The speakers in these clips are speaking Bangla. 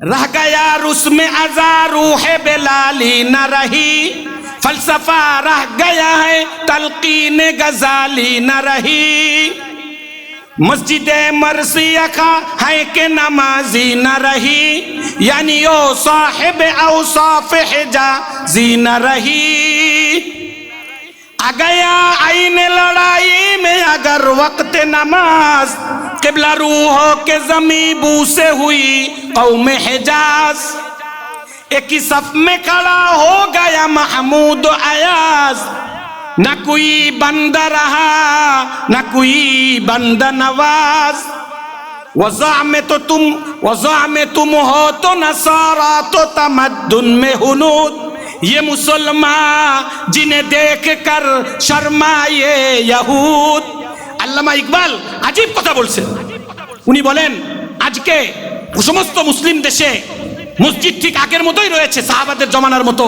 रह गया उसमें अज़ा रूह बेलाली न रही, फलसफा रह गया है तलकीन गजाली न रही। मस्जिद मरसिया का है कि नमाजी न रही, यानी ओ साहिब औसाफ हिजाज़ी न रही। आ गया आईन लड़ाई में अगर वक्त नमाज, किबला रूहों के ज़मीं बू से हुई कौम हिजाज। एक ही सफ में खड़ा हो गया महमूद अयाज, न कोई बंदा रहा न कोई बंदा नवाज। वज़ा में तुम हो तो नसारा तो तमद्दुन में हुनूद, ये मुसलमान जिन्हें देख कर शर्माए यहूद। আল্লামা ইকবাল আজীব কথা বলছেন। উনি বলেন আজকে সমস্ত মুসলিম দেশে মসজিদ ঠিক আগের মতোই রয়েছে, সাহাবাদের জমানার মতো।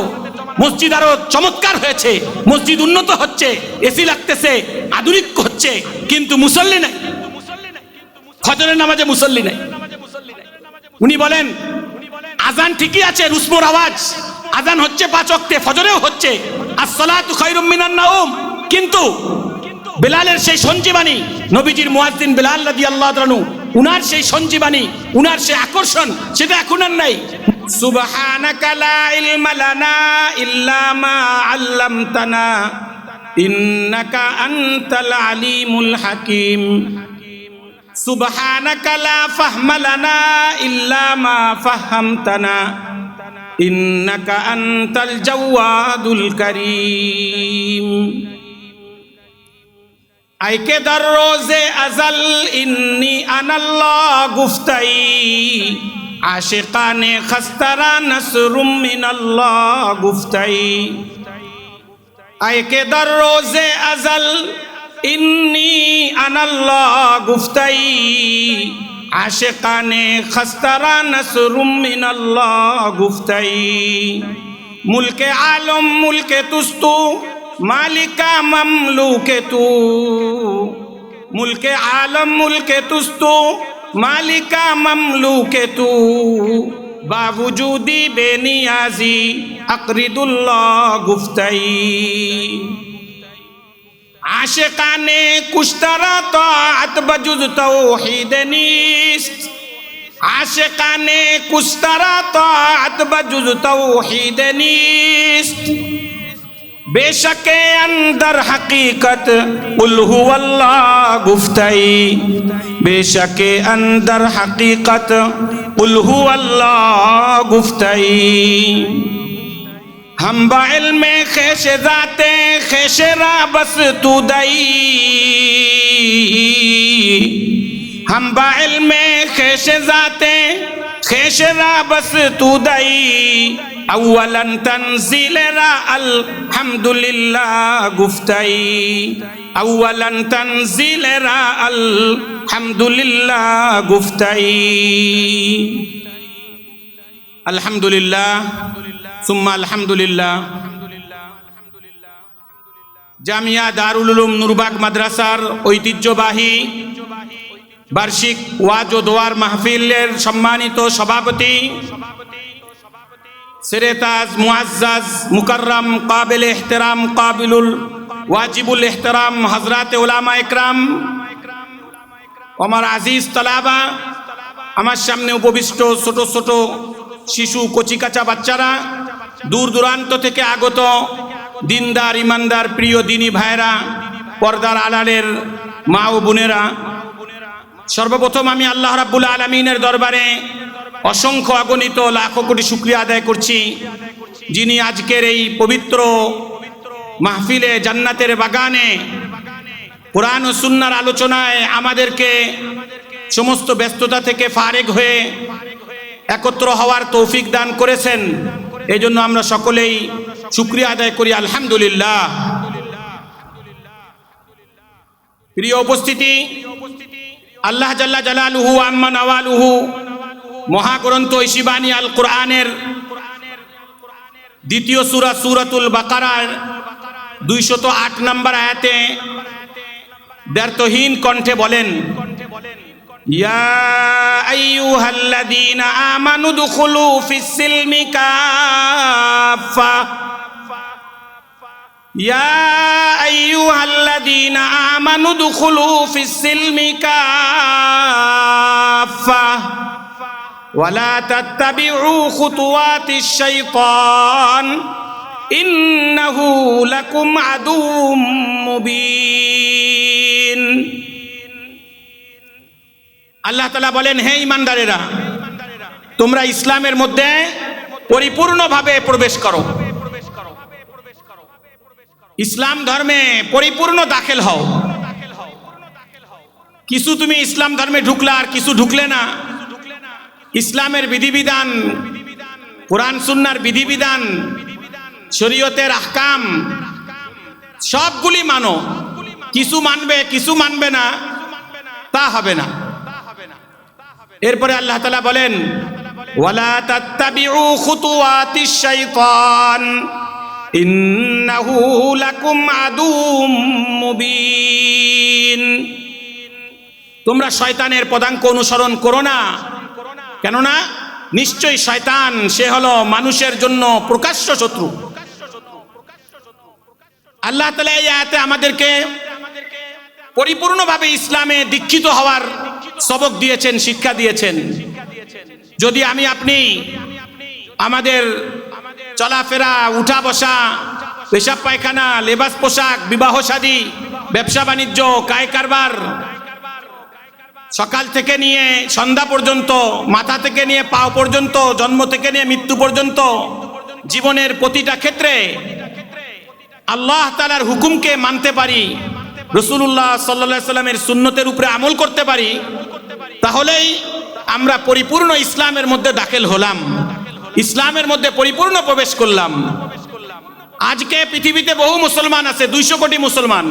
মসজিদ আরো চমৎকার হয়েছে, মসজিদ উন্নত হচ্ছে, এসি লাগতেছে, আধুনিক হচ্ছে, কিন্তু মুসল্লি নাই। ফজরের নামাজে মুসল্লি নাই। উনি বলেন আজান ঠিকই আছে, রুসমুর আওয়াজ, আজান হচ্ছে 5 ওয়াক্তে, ফজরেও হচ্ছে, আসসালাতু খায়রুম মিনান নাওম, কিন্তু বেলালের সেই সঞ্জীবানী, নবীজির মুয়াজ্জিন বেলাল রাদিয়াল্লাহু তাআলা উনার সেই সঞ্জীবানী, উনার সেই আকর্ষণ, সেটা এখন আর নাই। সুবহানাকা লা ইলমা লানা ইল্লা মা আল্লামতানা ইন্নাকা আনতাল আলিমুল হাকিম। সুবহানাকা লা ফাহমা লানা ইল্লা মা ফাহহামতানা ইন্নাকা আনতাল জাওয়াদুল কারীম। आई के दर रोज़े अज़ल इन्नी अनल्लाह गुफ्ताई, आशिकाने खस्तरा नसरुम मिनल्लाह गुफ्ताई। आई के दर रोज़े अज़ल इन्नी अनल्लाह गुफ्ताई, आशिकाने खस्तरा नसरुम मिनल्लाह गुफ्ताई। मुल्के आलम मुल्के तुस्तु मालिका ममलूके तू, मुल्के आलम मुल्के तुस्तु मालिका ममलूके तू। बावजूदी बेनियाजी अक़रिदुल्लाह गुफ्ताई। आशिकाने कुश्तरा ताअत बजुज़ तौहीद नीस्त, आशिकाने कुश्तरा ताअत बजुज़ तौहीद नीस्त। बेशक अंदर हकीकत कुल हुवल्लाह गुफ्ताई, बेशक अंदर हकीकत कुल हुवल्लाह गुफ्ताई। हम बाइल में ख़ैश ज़ाते ख़ैश रा बस तू दई, हम बाइल में ख़ैश ज़ाते ख़ैश रा बस तू दई। अव्वलन तंज़ील रा अल्हम्दुलिल्लाह गुफ्ताई, अव्वलन तंज़ील रा अल्हम्दुलिल्लाह गुफ्ताई। अल्हम्दुलिल्लाह सुम्मा अल्हम्दुलिल्लाह। জামিয়া দারুল উলুম নুরবাগ মাদ্রাসার ঐতিহ্যবাহী বার্ষিক ওয়াজ ও দোয়ার মাহফিলের সম্মানিত সভাপতি सिरेताज मुआज़्ज़ज़ मुकर्रम काबिल एहतराम काबिलुल वाजिबुल एहतराम हज़रात उलामा इकराम, আমার আজিজ তলাবা, আমার সামনে উপবিষ্ট ছোট ছোট শিশু কচিকাচা বাচ্চারা, দূর দূরান্ত থেকে আগত দিনদার ইমানদার প্রিয় দিনী ভাইরা, পর্দার আড়ালের মা ও বোনেরা, সর্বপ্রথম আমি আল্লাহ রাব্বুল আলামিনের দরবারে অসংখ্য অগণিত লাখো কোটি শুকরিয়া আদায় করছি, যিনি আজকের এই পবিত্র মাহফিলে জান্নাতের বাগানে কোরআন ও সুন্নাহর আলোচনায় আমাদেরকে সমস্ত ব্যস্ততা থেকে ফারেগ হয়ে একত্র হওয়ার তৌফিক দান করেছেন। এই জন্য আমরা সকলেই শুকরিয়া আদায় করি আলহামদুলিল্লাহ। প্রিয় উপস্থিতি, আল্লাহ জাল্লা জালালুহু আম্মা নওয়ালুহু মহাগ্রন্থ ইশিবানী আল কোরআনের দ্বিতীয় সূরা সূরাতুল বাকারার 208 নম্বর আয়াতে দ্ব্যর্থহীন কণ্ঠে বলেন, ইয়া আইয়ুহাল্লাযীনা আমানু দুখুলু ফিস-সিলমি কাফা ইয়া আইয়ুহাল্লাযীনা আমানু দুখুলু ফিস-সিলমি কাফা ওয়ালা তাত্তাবিউ খুতুওয়াতিশ শাইতান ইন্নাহু লাকুম আদুউম মুবিন। আল্লাহ তাআলা বলেন, হে ঈমানদারেরা, তোমরা ইসলামের মধ্যে পরিপূর্ণভাবে প্রবেশ করো, ইসলাম ধর্মে পরিপূর্ণ দাখিল হও। কিছু তুমি ইসলাম ধর্মে ঢুকলা আর কিছু ঢুকলে না। ইসলামের বিধিবিধান, কোরআন সুন্নাহর বিধিবিধান, শরীয়তের আহকাম সবগুলি মানো। কিছু মানবে কিছু মানবে না, তা হবে না। এরপরে আল্লাহ তাআলা বলেন, ওয়ালা তাত্তাবিউ খুতুওয়াতিশ শাইতান ইন্নাহু লাকুম আদুউম মুবিন। তোমরা শয়তানের পদাঙ্ক অনুসরণ করো না, কেননা নিশ্চয়ই শয়তান সে হলো মানুষের জন্য প্রকাশ্য শত্রু। আল্লাহ তাআলা এই আয়াতে আমাদেরকে পরিপূর্ণভাবে ইসলামে দীক্ষিত হওয়ার সবক দিয়েছেন, শিক্ষা দিয়েছেন। যদি আমি আপনি আমাদের চলাফেরা, উঠা বসা, পেশাব পায়খানা, লেবাস পোশাক, বিবাহ শাদী, ব্যবসা বাণিজ্য, কায় কারবার, সকাল থেকে নিয়ে সন্ধ্যা পর্যন্ত, মাথা থেকে নিয়ে পাও পর্যন্ত, জন্ম থেকে নিয়ে মৃত্যু পর্যন্ত জীবনের প্রতিটা ক্ষেত্রে আল্লাহ তাআলার হুকুমকে মানতে পারি, রাসূলুল্লাহ সাল্লাল্লাহু আলাইহি সাল্লামের সুন্নতের উপরে আমল করতে পারি, তাহলেই আমরা পরিপূর্ণ ইসলামের মধ্যে দাখিল হলাম, ইসলামের মধ্যে পরিপূর্ণ প্রবেশ করলাম। আজকে পৃথিবীতে বহু মুসলমান আছে, 200 কোটি মুসলমান,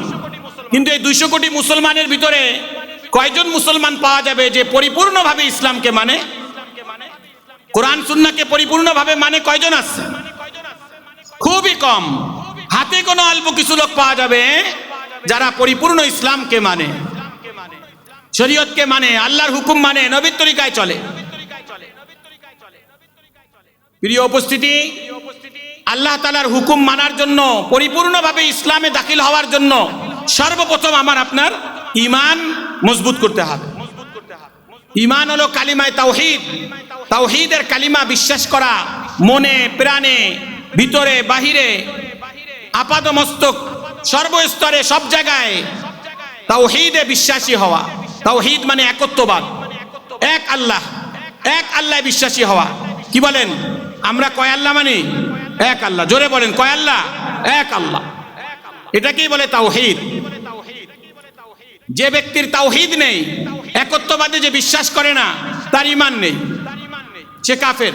কিন্তু এই 200 কোটি মুসলমানের ভিতরে কয়জন মুসলমান পাওয়া যাবে যে পরিপূর্ণভাবে ইসলামকে মানে, কোরআন সুন্নাহকে পরিপূর্ণভাবে মানে? কয়জন আছে? খুবই কম। হাতে কোনো অল্প কিছু লোক পাওয়া যাবে যারা পরিপূর্ণ ইসলামকে মানে, শরীয়তকে মানে, আল্লাহর হুকুম মানে, নবীর তরিকায় চলে। প্রিয় উপস্থিতি, আল্লাহ তাআলার হুকুম মানার জন্য, পরিপূর্ণভাবে ইসলামে দাখিল হওয়ার জন্য সর্বপ্রথম আমার আপনার ঈমান মজবুত করতে হবে। ঈমান হলো কালিমায়ে তাওহীদ, তাওহীদের কালিমা বিশ্বাস করা, মনে প্রাণে, ভিতরে বাহিরে, আপাদমস্তক, সর্বস্তরে, সব জায়গায় তাওহীদে বিশ্বাসী হওয়া। তাওহীদ মানে একত্ববাদ, এক আল্লাহ, এক আল্লাহ বিশ্বাসী হওয়া। কি বলেন? আমরা কয় আল্লাহ মানি? এক আল্লাহ। জোরে বলেন, কয় আল্লাহ? এক আল্লাহ। এটাকেই বলে তাওহীদ। যে ব্যক্তির তাওহীদ নেই, একত্ববাদে যে বিশ্বাস করে না, তার ঈমান নেই, সে কাফের।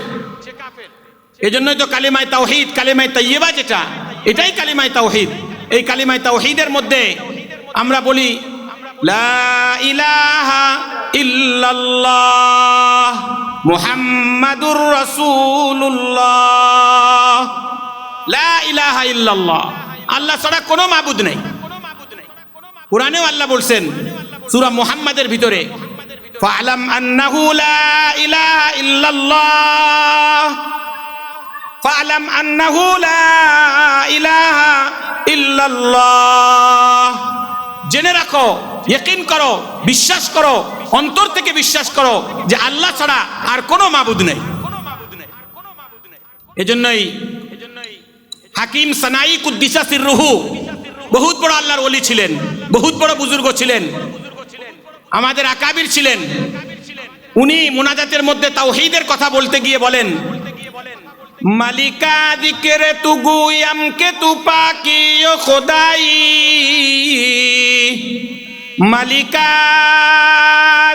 এজন্যই তো কালিমায়ে তাওহীদ, কালিমায়ে তাইয়্যিবা যেটা, এটাই কালিমায়ে তাওহীদ। এই কালিমায়ে তাওহীদের মধ্যে আমরা বলি লা ইলাহা ইল্লাল্লাহ মুহাম্মাদুর রাসূলুল্লাহ। লা ইলাহা ইল্লাল্লাহ, আল্লাহ ছাড়া কোনো মাবুদ নেই। কুরআনেও আল্লাহ বলছেন সূরা মুহাম্মাদের ভিতরে, ফা'লাম আন্নাহু লা ইলাহা ইল্লাল্লাহ, ফা'লাম আন্নাহু লা ইলাহা ইল্লাল্লাহ। জেনে রাখো, ইয়াকিন করো, বিশ্বাস করো, অন্তর থেকে বিশ্বাস করো যে আল্লাহ ছাড়া আর কোনো মাবুদ নেই। এজন্যই হাকিম সানাই কুদ্দিসা সিররুহু বহুত বড় আল্লাহর ওলি ছিলেন, বহুত বড় বুজুর্গ ছিলেন, আমাদের আকাবির ছিলেন। উনি মুনাজাতের মধ্যে তাওহীদের কথা বলতে গিয়ে বলেন, মালিকা যিকরে তু গুয়াম কে তু পাকি ও খোদাই, মালিকা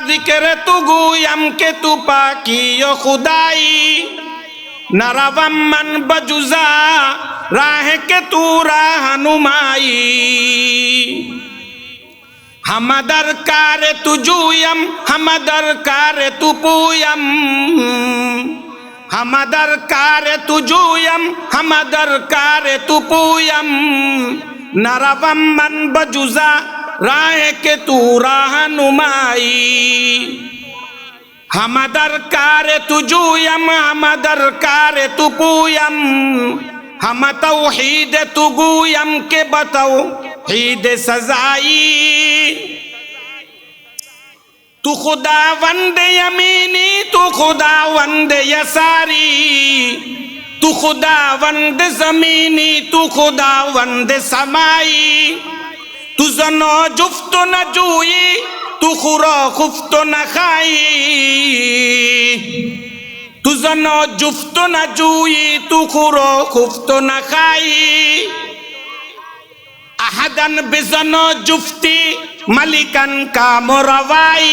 যিকরে তু গুয়াম কে তু পাকি ও খোদাই, নারাবাম মান বজুজা রাহ কে তু রাহনুমাই, হামাদার কারে তু জুয়াম, হামাদার কারে তু পুয়াম, হামাদার কারে তু জুয়াম, হামাদার কারে তু পুয়াম, নারাবাম মান বজুজা রাহ কে তু রাহনুমাই। हमादर कारे तुजुयम हमादर कारे तुपुयम हम तौहीद तुगुयम के बताओ ईद सजाई तू खुदा वंदे यमीनी तू खुदा वंदे यसारी तू खुदा वंदे जमीनी तू खुदा वंदे समाई तू जनो जुफ्त न जुई तू खुरा खुफ्त न खाई तू जनो जुफ्त न जुई तू खुरा खुफ्त न खाई अहदन बिजनो जुफ्ती मलिकन का मुरवाई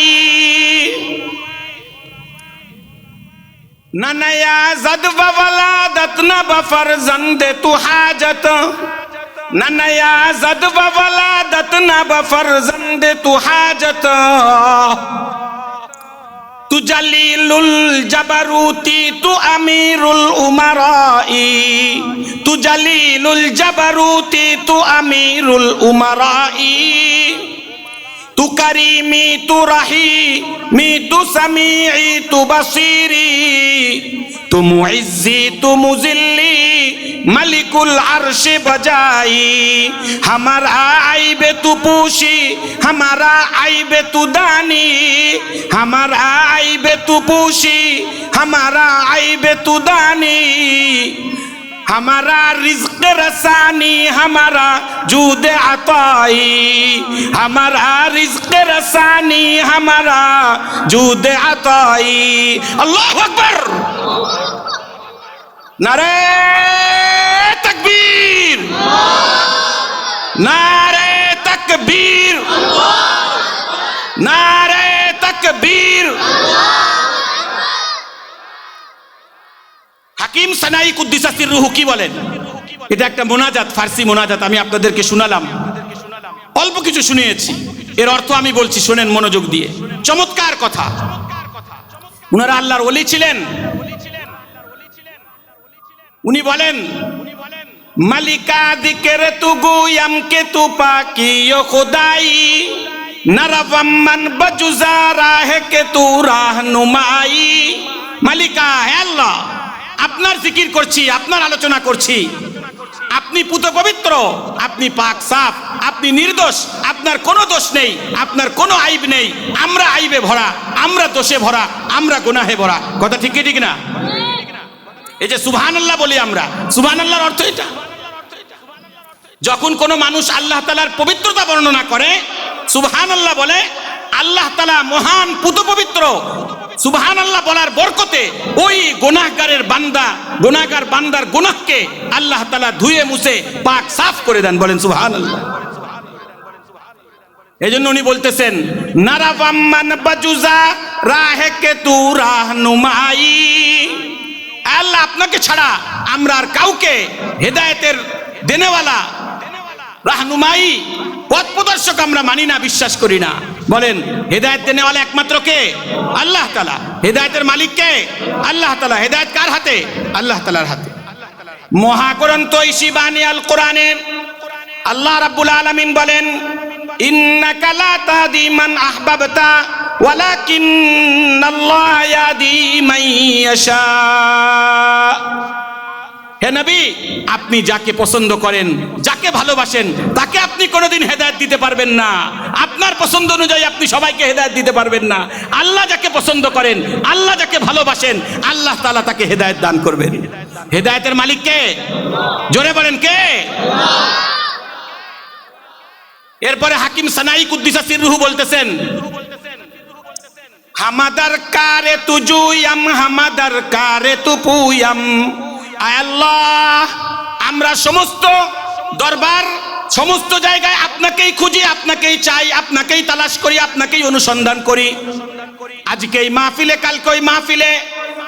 न नया जद वलादत न बफरजंद तू हाजत न नया जद वलादत न बफरजंद तू हाजत तू जलीलुल जबरूती तू अमीरुल उमराई तू जलीलुल जबरूती तू अमीरुल उमराई तू करीमी तू रहीमी तू समीई तू बसीरी तू मुइज्जी तू मुजिल्ली मलिकुल अर्श बजाई हमारा आइबे तू पूशी हमारा आइबे तू दानी हमारा आइबे तू पूशी हमारा आइबे तू दानी हमारा रिज़्क़ रसानी हमारा जूद अताई हमारा रिज़्क़ रसानी हमारा जूद अताई अल्लाहु अकबर नारे तकबीर नारे तकबीर नारे तकबीर হাকিম সানাই কুদ্দিসা সিররুহু কি বলেন এটা একটা মোনাজাত ফারসি মোনাজাত আমি আপনাদেরকে শোনালাম অল্প কিছু শুনিয়েছি এর অর্থ আমি বলছি শুনেন মনোযোগ দিয়ে চমৎকার কথা উনারা আল্লাহর ওলি ছিলেন উনি বলেন মালিকা দিকের তু গুয়াম কে তু পাকি ও খুদাই নারাবাম্মান বজুজা রাহে কে তু রাহনুমাই মালিকা হে আল্লাহ আপনার জিকির করছি আপনার আলোচনা করছি আপনি পুত পবিত্র আপনি পাক সাফ আপনি নির্দোষ আপনার কোনো দোষ নেই আপনার কোনো আইব নেই আমরা আইবে ভরা আমরা দোষে ভরা আমরা গুনাহে ভরা কথা ঠিক ঠিক না এই যে সুবহানাল্লাহ বলি আমরা সুবহানাল্লাহর অর্থ এটা যখন কোনো মানুষ আল্লাহ তাআলার পবিত্রতা বর্ণনা করে সুবহানাল্লাহ বলে আল্লাহ তাআলা মহান পুত পবিত্র সুবহানাল্লাহ বলার বরকতে ওই গুনাহগারের বান্দা গুনাহগার বান্দার গুনাহকে আল্লাহ তাআলা ধুয়ে মুছে পাক সাফ করে দেন বলেন সুবহানাল্লাহ এজন্য উনি বলতেছেন নারাবাম্মান বাজুজা রাহে কে তু রাহনুমাই আল্লাহ আপনাকে ছাড়া আমরা আর কাউকে হেদায়েতের দেনেওয়ালা রাহনুমাই পথ প্রদর্শক আমরা মানি না বিশ্বাস করি না বলেন হেদায়েত দেনেওয়ালা একমাত্র কে আল্লাহ তাআলা হেদায়েতের মালিক কে আল্লাহ তাআলা হেদায়েত কার হাতে আল্লাহ তাআলার হাতে মহাগ্রন্থ ইসিবানি আল কোরআনে আল্লাহ রাব্বুল আলামিন বলেন ইন্নাকা লা তাহদি মান আহবাবতা ওয়ালাকিন্নাল্লাহ ইয়াহদি মান ইয়াশা হে নবী আপনি যাকে পছন্দ করেন যাকে ভালোবাসেন তাকে আপনি কোনোদিন হেদায়েত দিতে পারবেন না আপনার পছন্দ অনুযায়ী আপনি সবাইকে হেদায়েত দিতে পারবেন না আল্লাহ যাকে পছন্দ করেন আল্লাহ যাকে ভালোবাসেন আল্লাহ তাআলা তাকে হেদায়েত দান করবেন হেদায়েতের মালিক কে জোরে বলেন কে এরপরে হাকিম সানাই কুদ্দিসা সিররুহু বলতেছেন হামাদার কারে তুজুয়াম হামাদার কারে তুপুয়াম আয় আল্লাহ আমরা সমস্ত দরবার সমস্ত জায়গায় আপনাকেই খুঁজি আপনাকেই চাই আপনাকেই তালাশ করি আপনাকেই অনুসন্ধান করি আজকে এই মাহফিলে কালকে ওই মাহফিলে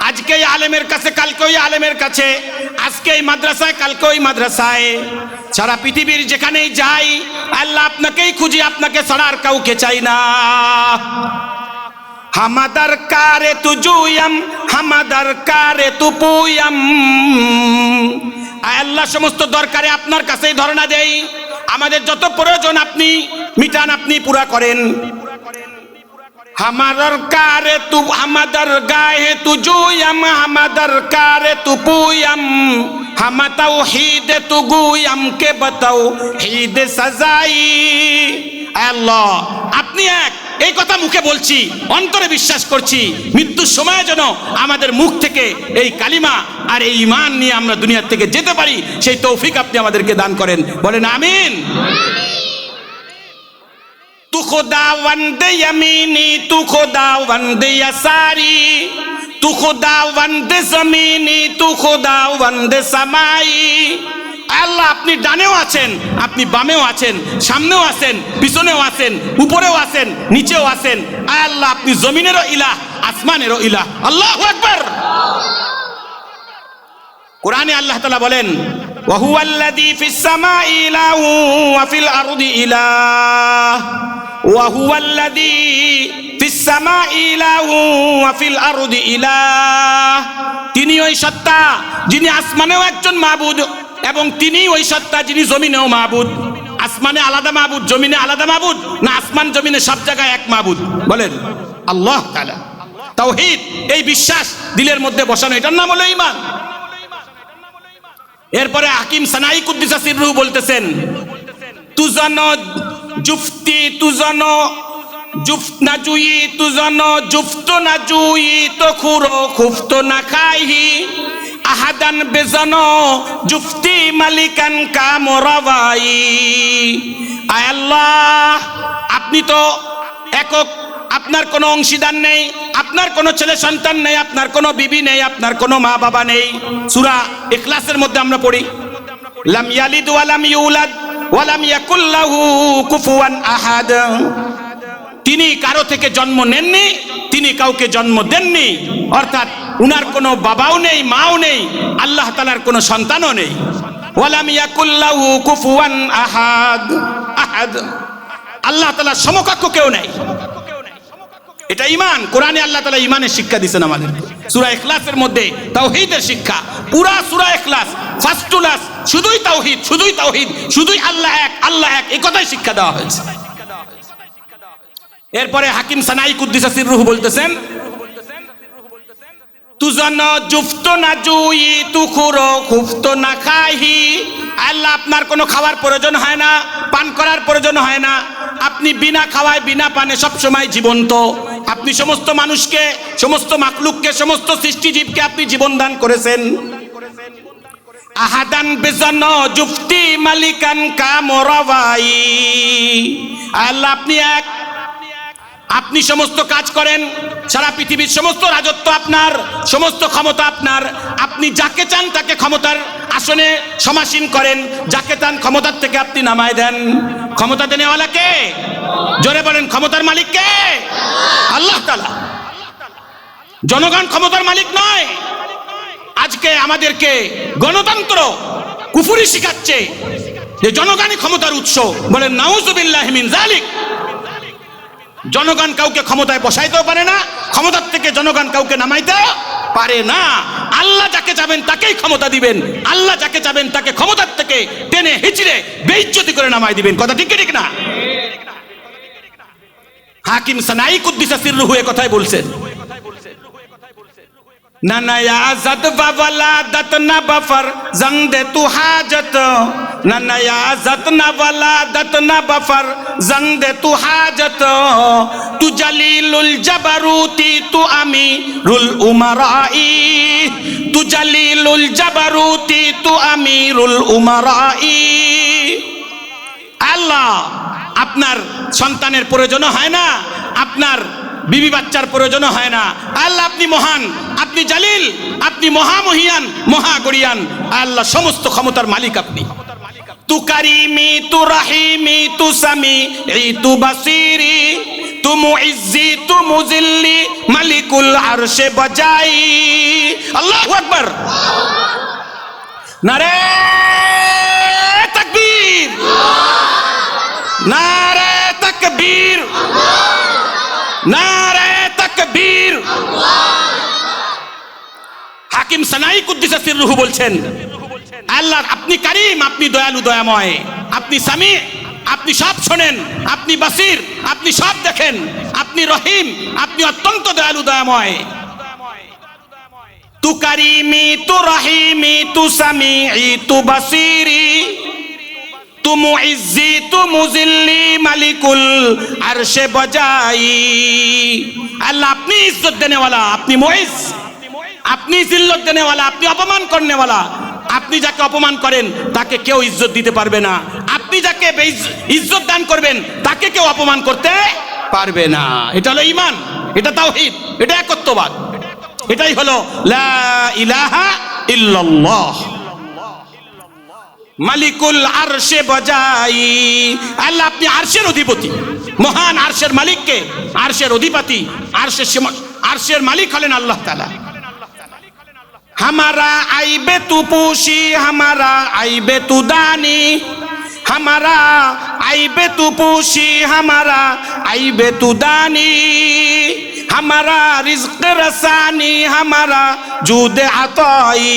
আজকে এই আলেমের কাছে কালকে ওই আলেমের কাছে আজকে এই মাদ্রাসায় কালকে ওই মাদ্রাসায় সারা পৃথিবীর যেখানেই যাই আল্লাহ আপনাকেই খুঁজি আপনাকে ছাড়া আর কাউকে চাই না হামাদার কারে তুজুয়াম হামাদার কারে তুপুয়াম আল্লাহ সমস্ত দরকারে আপনার কাছেই ধরনা দেই আমাদের যত প্রয়োজন আপনি মিটান আপনি পুরা করেন हमादर कारे तू हमादर गाहे तू जुयम हमादर कारे तू पुयम हम तौहीद तू गुयम के बताओ हीद सजाई। আল্লাহ আপনি এক, এই কথা মুখে বলছি, অন্তরে বিশ্বাস করছি, মৃত্যুর সময় যেন আমাদের মুখ থেকে এই কালিমা আর এই ঈমান নিয়ে আমরা দুনিয়া থেকে যেতে পারি, সেই তৌফিক আপনি আমাদেরকে দান করেন। বলেন আমিন। तू खुदावंद यमीनी तू खुदावंद यसारी तू खुदावंद जमीनी तू खुदावंद समाई। আল্লাহ আপনি ডানেও আছেন, আপনি বামেও আছেন, সামনেও আছেন, পিছনেও আছেন, উপরেও আছেন, নিচেও আছেন। আল্লাহ আপনি জমিনেরও ইলাহ, আসমানেরও ইলাহ। আল্লাহু আকবার। কোরআনে আল্লাহ তাআলা বলেন ওয়া হুয়াল্লাযী ফিস সামাই ইলাহু ওয়া ফিল আরদি ইলাহ ওয়া হুয়াল্লাযী ফিস সামাই ইলাহু ওয়া ফিল আরদি ইলাহ। তিনি ওই সত্তা যিনি আসমানেও একজন মাবুদ এবং তিনি ওই সত্তা যিনি জমিনেও মাবুদ। আসমানে আলাদা মাবুদ, জমিনে আলাদা মাবুদ না আসমান জমিনে সব জায়গায় এক মাবুদ? বলেন আল্লাহ তাআলা। তাওহীদ এই বিশ্বাস দিলের মধ্যে বসানো, এটার নাম হলো ঈমান। এরপরে হাকিম সানাই কুদ্দিসা সিররুহু বলতেছেন তুজানো জুফতি তুজানো জুফত না জুই তুজানো জুফত না জুই তো খুরো খুফত না খাইহি আহাদান বেজানো জুফতি মালিকান কা মোরাবাই। আয় আল্লাহ আপনি তো একক, আপনার কোনো অংশীদার নেই, আপনার কোনো ছেলে সন্তান নেই, আপনার কোনো বিবি নেই, আপনার কোনো মা বাবা নেই। সূরা ইখলাসের মধ্যে আমরা পড়ি লাম ইয়ালিদ ওয়া লাম ইউলাদ ওয়া লাম ইয়াকুল লাহু কুফুয়ান আহাদ। তিনি কারো থেকে জন্ম নেননি, তিনি কাউকে জন্ম দেননি, অর্থাৎ উনার কোনো বাবাও নেই, মাও নেই, আল্লাহ তাআলার কোনো সন্তানও নেই। ওয়া লাম ইয়াকুল লাহু কুফুয়ান আহাদ। আহাদ আল্লাহ তাআলার সমকক্ষ কেউ নেই। এটা ঈমান। কোরআনে আল্লাহ তাআলা ঈমানের শিক্ষা দিয়েছেন আমাদের। সূরা ইখলাসের মধ্যে তাওহীদের শিক্ষা, পুরা সূরা ইখলাস ফার্স্ট টু লাস্ট শুধুই তাওহীদ, শুধুই তাওহীদ, শুধুই আল্লাহ এক, আল্লাহ এক, এই কথাই শিক্ষা দেওয়া হয়েছে। এরপরে হাকিম সানাই কুদ্দিসা সিররুহু বলতেছেন তুজানো জুফত না জুই তু খুরো খুফত না খাইহি। আল্লাহ আপনার কোনো খাওয়ার প্রয়োজন হয় না, পান করার প্রয়োজন হয় না, আপনি বিনা খাওয়ায় বিনা পানে সব সময় জীবন্ত। আপনি সমস্ত মানুষকে, সমস্ত মাখলুককে, সমস্ত সৃষ্টিজীবকে আপনি জীবন দান করেছেন। আহাদান বেজানো জুফতি মালিকান কা মোরাবাই। আল্লাহ আপনি এক, আপনি সমস্ত কাজ করেন, সারা পৃথিবীর সমস্ত রাজত্ব আপনার, সমস্ত ক্ষমতা আপনার। আপনি যাকে চান তাকে ক্ষমতার আসনে সমাসীন করেন, যাকে চান ক্ষমতার থেকে আপনি নামায় দেন। ক্ষমতা দেনেওয়ালা কে? জোরে বলেন ক্ষমতার মালিক কে? আল্লাহ তাআলা। জনগণ ক্ষমতার মালিক নয়। আজকে আমাদেরকে গণতন্ত্র কুফরি শিখাচ্ছে যে জনগণই ক্ষমতার উৎস। বলেন নাউযুবিল্লাহি মিন যালিক। জনগণ কাউকে ক্ষমতায় বসাইতেও পারে না, ক্ষমতার থেকে জনগণ কাউকে নামাইতে পারে না। আল্লাহ যাকে চাবেন তাকেই ক্ষমতা দিবেন, আল্লাহ যাকে চাবেন তাকে ক্ষমতার থেকে টেনে হিচড়ে বেইজ্জতি করে নামাই দিবেন। কথা ঠিক ঠিক না? হাকিম সানাই কুদ্দিসা সিররুহু এই কথাই বলছেন। না না ইয়াজাত ওয়ালাদাত না বাফার জংদে তু হাজত। না না ইয়াজাত না ওয়ালাদাত না বাফার জংদে তু হাজত। তু জালিলুল জাবারুতি তু আমিরুল উমারাই। তু জালিলুল জাবারুতি তু আমিরুল উমারাই। আল্লাহ আপনার সন্তানের প্রয়োজন হয় না, আপনার বিবি বাচ্চার প্রয়োজন হয় না। আল্লাহ আপনি মহান, আপনি জালিল, আপনি মহামহিয়ান, মহাগরিয়ান। আল্লাহ সমস্ত ক্ষমতার মালিক আপনি। তু কারিমি তু রাহিমি তু সামি তু বাসিরি তু মুইজ্জি তু মুজিল্লি মালিকুল আরশে বাজাই। আল্লাহু আকবার। নারে তাকবীর, নারে তাকবীর, নারে তাকবীর। হাকিম সানাই কুদ্দিসা সিররুহু বলছেন আল্লাহ আপনি কারীম, আপনি দয়ালু দয়াময়, আপনি সামি, আপনি সব শোনেন, আপনি বাসির, আপনি সব দেখেন, আপনি আপনি রহিম, আপনি অত্যন্ত দয়ালু দয়াময়। তু কারিমি তু রহিমি তু সামিঈ তু বাসিরি তু মুইজ্জি তু মুজিল্লি মালিকুল আরশে বজাই। আল্লাহ আপনি ইজ্জত দেনে ওয়ালা, আপনি মুইজ, আপনি জিল্লত দেনে ওয়ালা, আপনি অপমান করনে ওয়ালা। আপনি যাকে অপমান করেন তাকে কেউ ইজ্জত দিতে পারবে না, আপনি যাকে ইজ্জত দান করবেন তাকে কেউ অপমান করতে পারবে না। এটা হলো ঈমান, এটা তাওহীদ, এটা একত্ববাদ, এটাই হলো লা ইলাহা ইল্লাল্লাহ। মালিকুল আরশে বজাই। আল্লাহ আপনি আরশের অধিপতি, মহান আরশের মালিককে, আরশের অধিপতি, আরশের মালিক হলেন আল্লাহ তাআলা। हमारा आइबे तू पूशी, हमारा आइबे तू दानी, हमारा आइबे तू पूशी, हमारा आइबे तू दानी, हमारा रिज़्क़ रसानी, हमारा जूद अताई।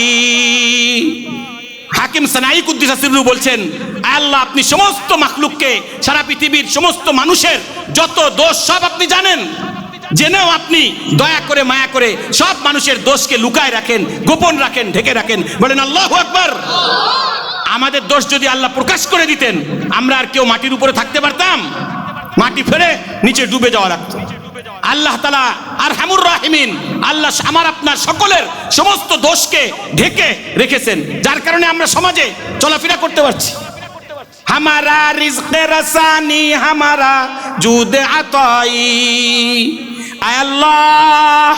হাকিম সানাই কুদ্দিস সিররু বলছেন, আল্লাহ আপনি সমস্ত মাখলুককে, সারা পৃথিবীর সমস্ত মানুষের যত দোষ সব আপনি জানেন, জেনেও আপনি দয়া করে মায়া করে সব মানুষের দোষকে লুকায় রাখেন, গোপন রাখেন, ঢেকে রাখেন। বলেন আল্লাহু আকবার। আমাদের দোষ যদি আল্লাহ প্রকাশ করে দিতেন, আমরা আর কেউ মাটির উপরে থাকতে পারতাম? মাটি ফেলে নিচে ডুবে যাওয়া লাগতো। আল্লাহ তাআলা আরহামুর রাহিমিন, আল্লাহ আমার আপনার সকলের সমস্ত দোষকে ঢেকে রেখেছেন, যার কারণে আমরা সমাজে চলাফেরা করতে পারছি। हमारा रिज़्क़ रसानी, हमारा जूद अताई। आय अल्लाह,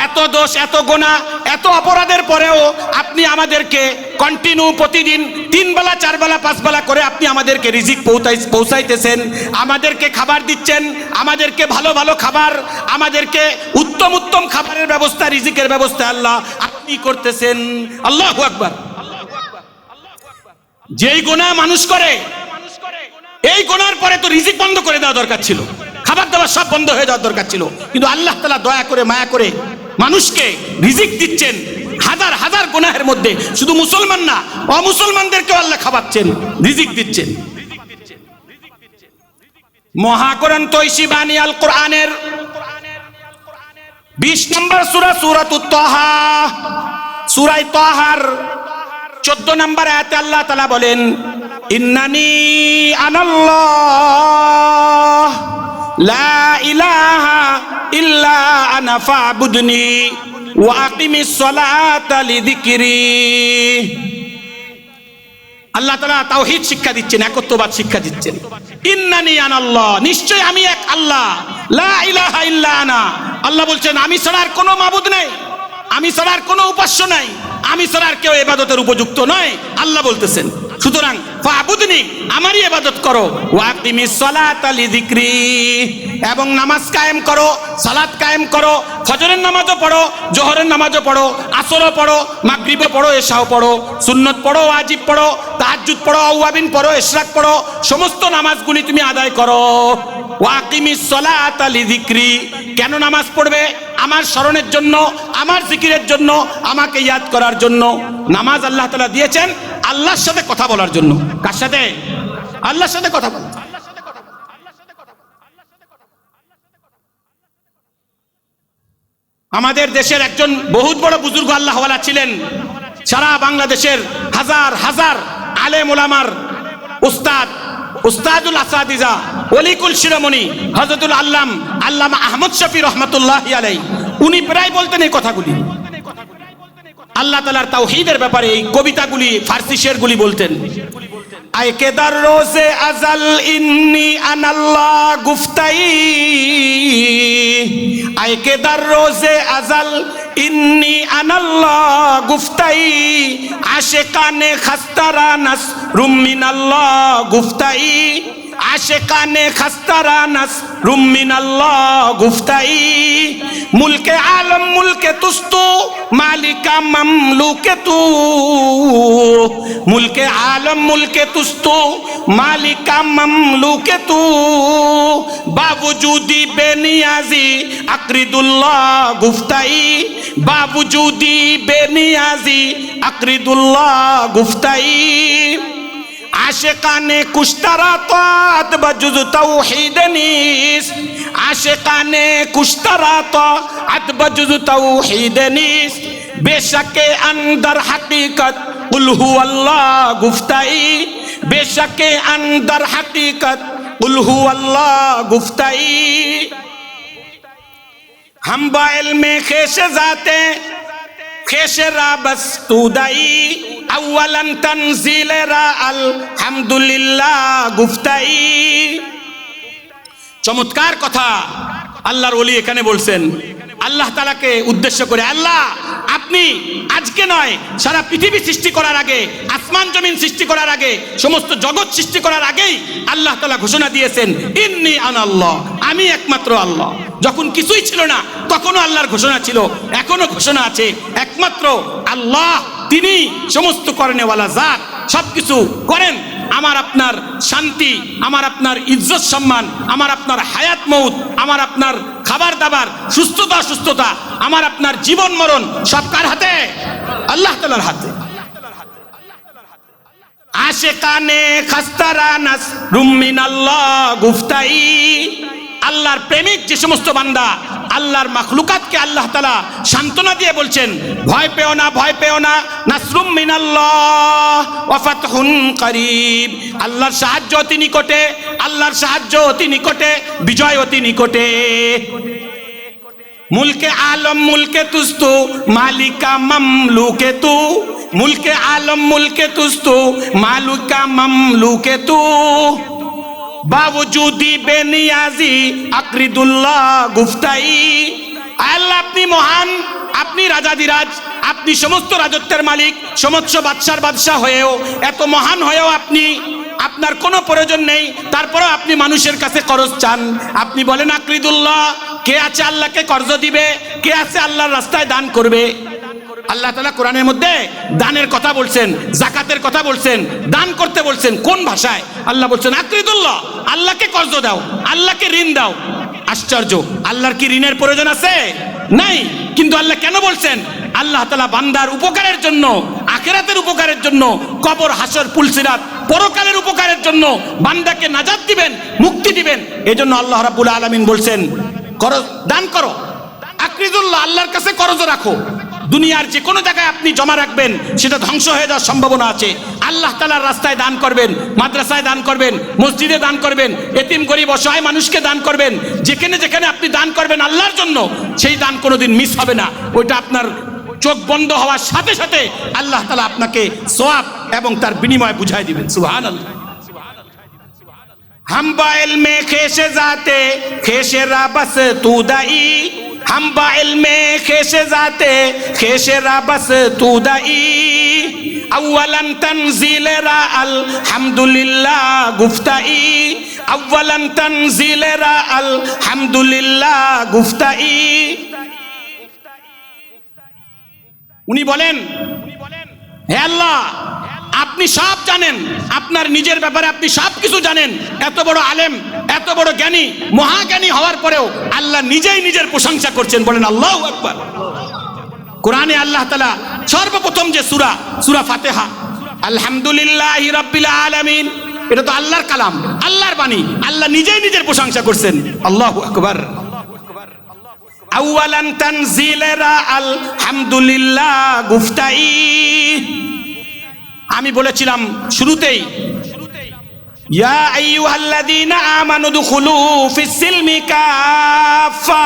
এত দোষ, এত গুনাহ, এত অপরাধের পরেও আপনি আমাদেরকে কন্টিনিউ প্রতিদিন 3 বেলা 4 বেলা 5 বেলা করে আপনি আমাদেরকে রিজিক পৌঁছাইতেছেন, আমাদেরকে খাবার দিচ্ছেন, আমাদেরকে ভালো ভালো খাবার, আমাদেরকে উত্তম উত্তম খাবারের ব্যবস্থা, রিজিকের ব্যবস্থা আল্লাহ আপনি করতেছেন। আল্লাহু আকবার। যেই গুনাহ মানুষ করে, এই গুনার পরে তো রিজিক বন্ধ করে দেওয়া দরকার ছিল, খাবার দাবার সব বন্ধ হয়ে যাওয়ার দরকার ছিল, কিন্তু আল্লাহ তাআলা দয়া করে মায়া করে মানুষকে রিজিক দিচ্ছেন। হাজার হাজার গুনাহের মধ্যে শুধু মুসলমান না, অমুসলমানদেরকেও আল্লাহ খাওয়াচ্ছেন, রিজিক দিচ্ছেন। মহাগ্রন্থ ঈশিবানী আল কোরআনের 20 নম্বর সূরা, সূরাতুত তাহা, সূরা তাহার 14 নম্বর আয়াতে আল্লাহ তাআলা বলেন, ইন্নানি আনাল্লাহ লা ইলাহা ইল্লা আনা ফা'বুদনি ওয়া আকিমিস সালাতা লিযিকরি। আল্লাহ তাআলা তাওহীদ শিক্ষা দিচ্ছেন, একত্ববাদ শিক্ষা দিচ্ছেন। ইন্নানি আনাল্লাহ, নিশ্চয় আমি এক আল্লাহ, লা ইলাহা ইল্লা আনা। আল্লাহ বলছেন আমি ছাড়া আর কোনো মাবুদ নাই, আমি ছাড়া আর কোনো উপাস্য নাই, আমি ছাড়া আর কেউ ইবাদতের উপযুক্ত নয়, আল্লাহ বলতেছেন। সুতরাং ফা'বুদনি, আমারই ইবাদত করো, ওয়া আকিমিস সালাতা লিযিকরি, এবং নামাজ কায়েম করো, সালাত কায়েম করো, ফজরের নামাজও পড়ো, জোহরের নামাজও পড়ো, আসরও পড়ো, মাগরিবও পড়ো, এশাও পড়ো, সুন্নত পড়ো, ওয়াজিব পড়ো, তাহাজ্জুদ পড়ো, আওয়াবিন পড়ো, ইশরাক পড়ো, সমস্ত নামাজগুলি তুমি আদায় করো। ওয়া আকিমিস সালাতা লিযিকরি, কেন নামাজ পড়বে? আমার স্মরণের জন্য, আমার জিকিরের জন্য, আমাকে ইয়াদ করার জন্য। নামাজ আল্লাহ তাআলা দিয়েছেন আল্লাহর সাথে কথা বলার জন্য। কার সাথে? আল্লাহর সাথে কথা বল। আমাদের দেশের একজন বহুত বড় বুজুর্গ আল্লাহওয়ালা ছিলেন, সারা বাংলাদেশের হাজার হাজার আলেম ওলামার উস্তাদ, উস্তাদুল আসাদিজা, ওলিকুল শিরোমণি হযরতুল আল্লামা আহমদ শফি রহমাতুল্লাহি আলাইহি, উনি প্রায় বলতেন এই কথাগুলি। আল্লাহ তাআলার তাওহীদের ব্যাপারে এই কবিতাগুলি, ফার্সি শেরগুলি বলতেন। আয় কে দার রোজে আজাল ইন্নি আনাল্লাহ গুফতাই, আয় কে দার রোজে আজাল ইন্নি আনাল্লাহ গুফতাই, আশিকানে খাস্তারা নাসরুম মিনাল্লাহ গুফতাই, আশিকানে খাস্তারা নাসরুম মিনাল্লাহ গুফতাই, মুলকে আলম মুলকে তুস্তু মালিকা মামলুকে তু, মুলকে আলম মুলকে তুস্তু মালিকা মামলুকে তু, বাবুজুদি বেনিয়াজি আকরিদুল্লাহ গুফতাই, বাবুজুদি বেনিয়াজি আকরিদুল্লাহ গুফতাই, আশিকানে কুশতারা তাত বাজুজ তাওহীদ নিস, आशिकाने कुश्तरा तो अतबजुज तौहीद नीस बेशके अंदर हकीकत कुल हुवल्लाह गुफ्ताई बेशके अंदर हकीकत कुल हुवल्लाह गुफ्ताई हम बाइल में खेश जाते खेश रा बस तूदाई अव्वलन तंजील रा अल्हम्दुलिल्लाह गुफ्ताई। चमत्कार कथा আল্লাহর ওলি এখানে বলছেন আল্লাহ তাআলাকে উদ্দেশ্য করে, আল্লাহ আপনি আজকে নয় সারা পৃথিবী সৃষ্টি করার আগে, আসমান জমিন সৃষ্টি করার আগে, সমস্ত জগৎ সৃষ্টি করার আগেই আল্লাহ তাআলা ঘোষণা দিয়েছেন ইন্নী আনা আল্লাহ, আমি একমাত্র আল্লাহ। যখন কিছুই ছিল না তখনও আল্লাহর ঘোষণা ছিল, এখনো ঘোষণা আছে একমাত্র আল্লাহ, তিনি সমস্ত করেনেওয়ালা জাত, সবকিছু করেন। আমার আপনার শান্তি, আমার আপনার ইজ্জত সম্মান, আমার আপনার হায়াত মউত, আমার আপনার খাবার দাবার, সুস্থতা অসুস্থতা, আমার আপনার জীবন মরণ সব কার হাতে? আল্লাহ তাআলার হাতে। আশিকানে খাস্তারা নাসরুম মিনাল্লাহ গুফতাই, আল্লাহর প্রেমিক যে সমস্ত বান্দা আল্লাহর মাখলুকাতকে আল্লাহ তাআলা সান্ত্বনা দিয়ে বলছেন ভয় পেও না, ভয় পেও না, নাসরুম মিনাল্লাহ ওয়া ফাতহুন করিব, আল্লাহর সাহায্য অতি নিকটে, আল্লাহর সাহায্য অতি নিকটে, বিজয় অতি নিকটে। মুলকে আলম মুলকে তুস্তু মালিকা মামলুকে তু, মুলকে আলম মুলকে তুস্তু মালিকা মামলুকে তু, বাওজুদি বেনিয়াজি আকরিদুল্লাহ গুফতাই। আল্লাহ আপনি মহান, আপনি রাজাদিরাজ, আপনি সমস্ত রাজত্বের মালিক, সমস্ত বাদশার বাদশাহ হয়েও, এত মহান হয়েও আপনি, আপনার কোনো প্রয়োজন নেই, তারপরেও আপনি মানুষের কাছে কর্জ চান। আপনি বলেন আকরিদুল্লাহ, কে আছে আল্লাহকে কর্জ দিবে, কে আছে আল্লাহর রাস্তায় দান করবে? আল্লাহ তাআলা কোরআনের মধ্যে দানের কথা বলছেন, যাকাতের কথা বলছেন, দান করতে বলছেন। কোন ভাষায়? আল্লাহ বলছেন আকরিদুল্লাহ, আল্লাহকে কর্জ দাও, আল্লাহকে ঋণ দাও। আশ্চর্য, আল্লাহর কি ঋণের প্রয়োজন আছে? নাই। কিন্তু আল্লাহ কেন বলছেন? আল্লাহ তাআলা বান্দার উপকারের জন্য, আখিরাতের উপকারের জন্য, কবর হাসর পুলসিরাত পরকালের উপকারের জন্য বান্দাকে নাজাত দিবেন, মুক্তি দিবেন। এজন্য আল্লাহ রাব্বুল আলামিন বলছেন করো, দান করো। আকরিদুল্লাহ, আল্লাহর কাছে কর্জ রাখো। দুনিয়ার যে কোনো জায়গায় আপনি জমা রাখবেন সেটা ধ্বংস হয়ে যাওয়ার সম্ভাবনা আছে। আল্লাহ তাআলার রাস্তায় দান করবেন, মাদ্রাসায় দান করবেন, মসজিদে দান করবেন, এতিম গরিব অসহায় মানুষকে দান করবেন। যেখানে যেখানে আপনি দান করবেন আল্লাহর জন্য, সেই দান কোনোদিন মিস হবে না। ওইটা আপনার চোখ বন্ধ হওয়ার সাথে সাথে আল্লাহ তাআলা আপনাকে সওয়াব এবং তার বিনিময় বুঝাই দিবেন। সুবহানাল্লাহ। हम बाइल में खेशे जाते खेशे राबस तूदाई, हम बाइल में खेशे जाते खेशे राबस तूदाई, अव्वलन तंजील रा अल्हम्दुलिल्लाह गुफ्ताई, अव्वलन तंजील रा अल्हम्दुलिल्लाह गुफ्ताई। উনি বলেন হে আল্লাহ, আপনি সব জানেন, আপনার নিজের ব্যাপারে আপনি সব কিছু জানেন। এত বড় আলেম, এত বড় জ্ঞানী, মহাজ্ঞানী হওয়ার পরেও আল্লাহ নিজেই নিজের প্রশংসা করছেন। বলেন আল্লাহু আকবার। কোরআনে আল্লাহ তাআলা সর্বপ্রথম যে সূরা, সূরা ফাতিহা, আলহামদুলিল্লাহি রাব্বিল আলামিন, এটা তো আল্লাহর কালাম, আল্লাহর বাণী। আল্লাহ নিজেই নিজের প্রশংসা করছেন। আল্লাহু আকবার। আউয়ালান তানজিলেরা আলহামদুলিল্লাহ গুফতাই। আমি বলেছিলাম শুরুতেই, ইয়া আইয়ুহাল্লাযীনা আমানু দুখুলু ফিস সিলমি কাফা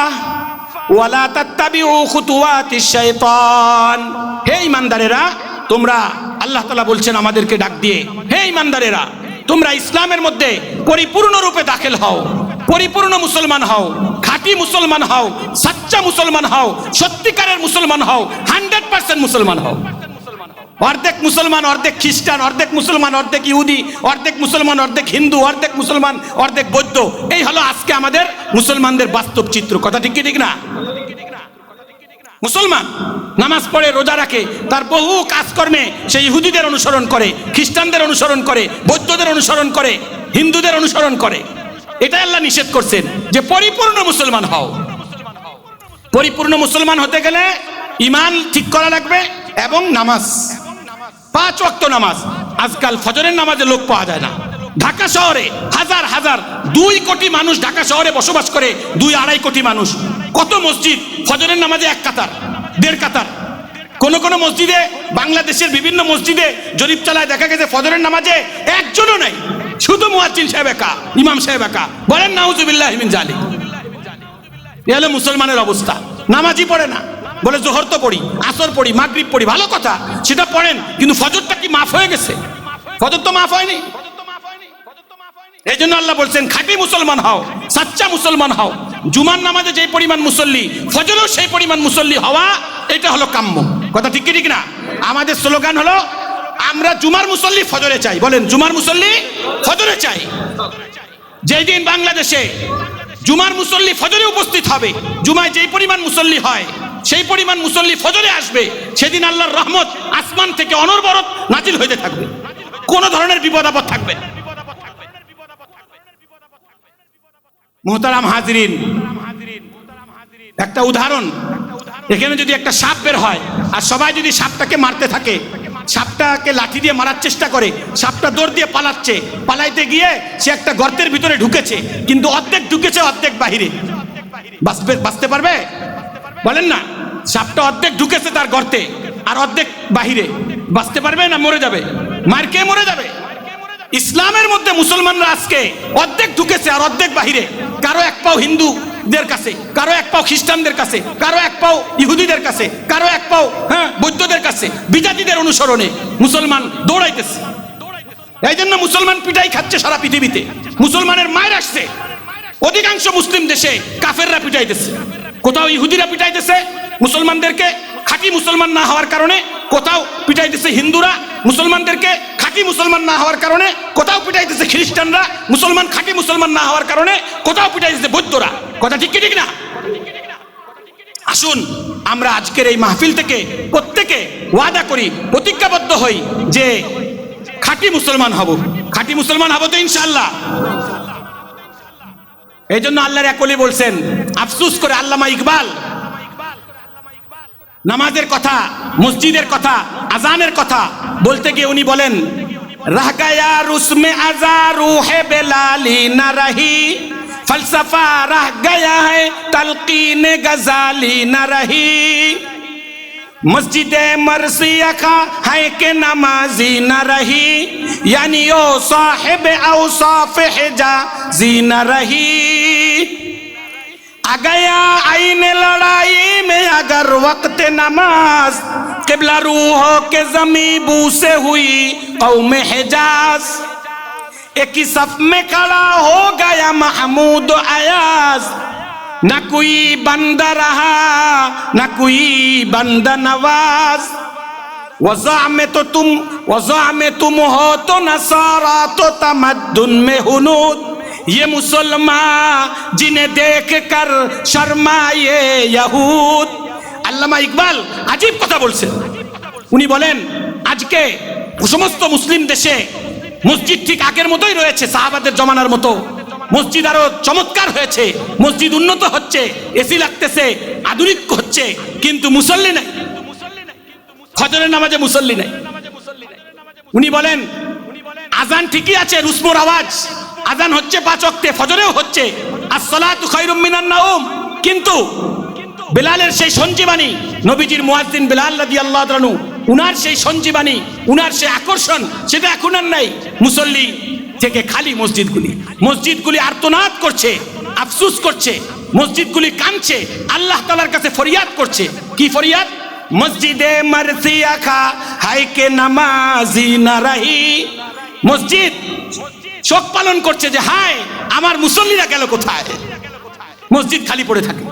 ওয়া লা তাত্তাবিউ খুতুওয়াতিশ শাইতান। হে ঈমানদারেরা, তোমরা, আল্লাহ তাআলা বলছেন আমাদেরকে ডাক দিয়ে, হে ঈমানদারেরা, তোমরা ইসলামের মধ্যে পরিপূর্ণরূপে দাখিল হও, পরিপূর্ণ মুসলমান হও, খাঁটি মুসলমান হও, সচ্চা মুসলমান হও, সত্যিকারের মুসলমান হও, 100% মুসলমান হও। অর্ধেক মুসলমান, অর্ধেক খ্রিস্টান, অর্ধেক মুসলমান, অর্ধেক ইহুদি, অর্ধেক মুসলমান, অর্ধেক হিন্দু, অর্ধেক মুসলমান, অর্ধেক বৌদ্ধ, এই হলো আজকে আমাদের মুসলমানদের বাস্তব চিত্র। কথা ঠিক কি ঠিক না? মুসলমান নামাজ পড়ে, রোজা রাখে, তার বহু কাজকর্মে সে ইহুদিদের অনুসরণ করে, খ্রিস্টানদের অনুসরণ করে, বৌদ্ধদের অনুসরণ করে, হিন্দুদের অনুসরণ করে। এটা আল্লাহ নিষেধ করছেন যে পরিপূর্ণ মুসলমান হও। পরিপূর্ণ মুসলমান হতে গেলে ঈমান ঠিক করা লাগবে এবং নামাজ, 5 ওয়াক্ত নামাজ। আজকাল ফজরের নামাজে লোক পাওয়া যায় না, ঢাকা শহরে হাজার হাজার 2 কোটি মানুষ ঢাকা শহরে বসবাস করে, 2-2.5 কোটি মানুষ। কত মসজিদ ফজরের নামাজে 1 কাতার 1.5 কাতার। কোন কোন মসজিদে, বাংলাদেশের বিভিন্ন মসজিদে জরিপ চালায় দেখা গেছে ফজরের নামাজে একজনও নাই, শুধু মুয়াজ্জিন সাহেব একা, ইমাম সাহেব একা। বলেন নাউজুবিল্লাহি মিন জালিক। এ হলো মুসলমানের অবস্থা। নামাজই পড়ে না, বলে জোহর তো পড়ি, আসর পড়ি, মাগরিব পড়ি, ভালো কথা, সেটা পড়েন, কিন্তু ফজরটা কি মাফ হয়ে গেছে? ফজর তো মাফ হয়নি। এই জন্য আল্লাহ বলছেন খাঁটি মুসলমান হও, সাচ্চা মুসলমান হও। জুমার নামাজে যে পরিমাণ মুসল্লি, ফজরেও সেই পরিমাণ মুসল্লি হওয়া, এটা হলো কাম্য। কথা ঠিক কি ঠিক না? আমাদের স্লোগান হলো আমরা জুমার মুসল্লি ফজরে চাই। বলেন জুমার মুসল্লি ফজরে চাই। যেই দিন বাংলাদেশে জুমার মুসল্লি ফজরে উপস্থিত হবে, জুমায় যেই পরিমাণ মুসল্লি হয় সেই পরিমাণ মুসল্লি ফজরে আসবে, সেদিন আল্লাহর রহমত আসমান থেকে অনবরত নাজিল হইতে থাকবে, কোন ধরনের বিপদ আপদ থাকবে না। মুহতারাম হাজিরিন, একটা উদাহরণ, এখানে যদি একটা সাপ বের হয় আর সবাই যদি সাপটাকে মারতে থাকে, সাপটাকে লাঠি দিয়ে মারার চেষ্টা করে, সাপটা দৌড় দিয়ে পালাচ্ছে, পালাইতে গিয়ে সে একটা গর্তের ভিতরে ঢুকেছে, কিন্তু অর্ধেক ঢুকেছে অর্ধেক বাহিরে, বাঁচতে পারবে? বলেন না, সাপটা অর্ধেক ঢুকেছে তার গর্তে আর অর্ধেক বাহিরে, বাঁচতে পারবে না মরে যাবে? মার কে মরে যাবে? ইসলামের মধ্যে মুসলমানরা আজকে অর্ধেক ঢুকেছে আর অর্ধেক বাহিরে। কারো এক পাও হিন্দুদের কাছে, কারো এক পাও খ্রিস্টানদের কাছে, কারো এক পাও ইহুদিদের কাছে, কারো এক পাও বৌদ্ধদের কাছে, বিজাতিদের অনুসরণে মুসলমান দৌড়াইতেছে। এই জন্য মুসলমান পিটাই খাচ্ছে সারা পৃথিবীতে। মুসলমানের মায়ের আসছে, অধিকাংশ মুসলিম দেশে কাফেররা পিটাইতেছে। কোথাও ইহুদিরা পিটাইতেছে মুসলমানদেরকে খাঁটি মুসলমান না হওয়ার কারণে, কোথাও পিটাইতেছে হিন্দুরা মুসলমানদেরকে খাঁটি মুসলমান না হওয়ার কারণে, কোথাও পিটাইতেছে খ্রিস্টানরা মুসলমান খাঁটি মুসলমান না হওয়ার কারণে, কোথাও পিটাইতেছে বৌদ্ধরা। কথা ঠিক কি ঠিক না? আসুন আমরা আজকের এই মাহফিল থেকে প্রত্যেকে ওয়াদা করি, প্রতিজ্ঞাবদ্ধ হই যে খাঁটি মুসলমান হব। খাঁটি মুসলমান হব তো ইনশাআল্লাহ। এই জন্য আল্লাহর এক ওলি বলছেন, আফসোস করে আল্লামা ইকবাল নামাজের কথা, মসজিদের কথা, আজানের কথা বলতে গিয়ে উনি বলেন, রহ গয়া রুসমে আযা রূহে বেলালি না রহি, ফলসফা রহ গয়া है तलकीने गजाली न रही, मस्जिदे मरसिया का है के नमाजी न रही, यानी ओ साहिब औसाफ हिजाजी न रही, आ गया आईने लड़ाई में अगर वक्त नमाज, किबला रूहों के जमी बू से हुई कौम हिजाज, एक ही सफ में खड़ा हो गया महमूद अयाज, न कोई बंदा रहा न कोई बंदा नवाज, वज़ा में तुम हो तो नसारा तो तमद्दुन में हुनूद, ये मुसलमान जिन्हें देख कर शर्माए यहूद। আল্লামা ইকবাল আজীব কথা বলছেন। উনি বলেন আজকে সমস্ত মুসলিম দেশে মসজিদ ঠিক আগের মতোই রয়েছে, সাহাবাদের জমানার মতো। মসজিদ আরো চমৎকার হয়েছে, মসজিদ উন্নত হচ্ছে, এসি লাগতেছে, আধুনিক হচ্ছে, কিন্তু মুসল্লি নাই। ফজরের নামাজে মুসল্লি নাই। উনি বলেন আজান ঠিকই আছে, রুসমুর আওয়াজ, আজান হচ্ছে 5 ওয়াক্তে, ফজরেও হচ্ছে, আসসালাতু খায়রুম মিনান নাওম, কিন্তু বেলালের সেই সঞ্জীবানী, নবীজির মুয়াজ্জিন বেলাল রাদিয়াল্লাহু তাআলা উনার সেই সঞ্জীবানী, উনার সেই আকর্ষণ, সেটা এখন আর নাই। মুসল্লি থেকে খালি মসজিদগুলি আর্তনাদ করছে, আফসোস করছে, মসজিদগুলি কাঁদছে, আল্লাহ তাআলার কাছে ফরিয়াদ করছে। কি ফরিয়াদ? মসজিদে মারসিয়া খা হায় কে নামাজি না রহি, মসজিদ শোক পালন করছে যে হায় আমার মুসল্লিরা গেল কোথায়। মসজিদ খালি পড়ে থাকে।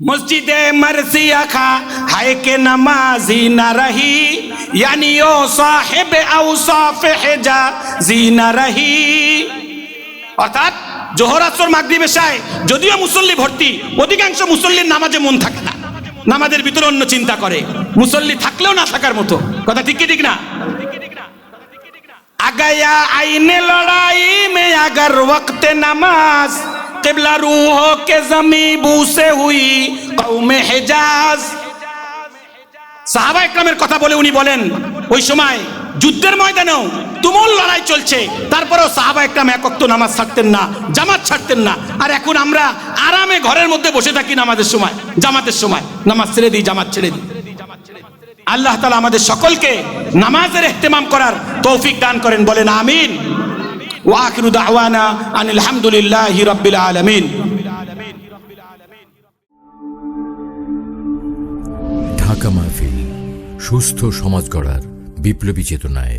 মসজিদে মারসিয়া খা হায় কে নামাজি না রহি, यानी ओ साहिब औसाफ हिजाजी न रही, অর্থাৎ জোহর আসর মাগরিব এশায় যদিও মুসল্লি ভর্তি, অধিকাংশ মুসল্লির নামাজে মন থাকে না, নামাজের ভিতরে অন্য চিন্তা করে, মুসল্লি থাকলেও না থাকার মতো। কথা ঠিক কি ঠিক না? आ गया आईने लड़ाई में अगर वक्त नमाज, किबला रूहों के जमी बू से हुई कौम हिजाज। সাহাবা ইকরামের কথা বলে উনি বলেন ওই সময় যুদ্ধের ময়দানেও তুমুল লড়াই চলছে, তারপরেও সাহাবা একরাম এক ওয়াক্ত নামাজ ছাড়তেন না, জামাত ছাড়তেন না। আর এখন আমরা আরামে ঘরের মধ্যে বসে থাকি নামাজের সময়, জামাতের সময় নামাজ ছেড়ে দিই, জামাত ছেড়ে দিই। আল্লাহ তাআলা আমাদের সকলকে নামাজের ইহতিমাম করার তৌফিক দান করেন, বলেন আমিন। ওয়া আখিরু দাওয়ানা আনিল হামদুলিল্লাহি রাব্বিল আলামিন। ঢাকা মাহফিল, সুস্থ সমাজ গড়ার বিপ্লবী চেতনায়।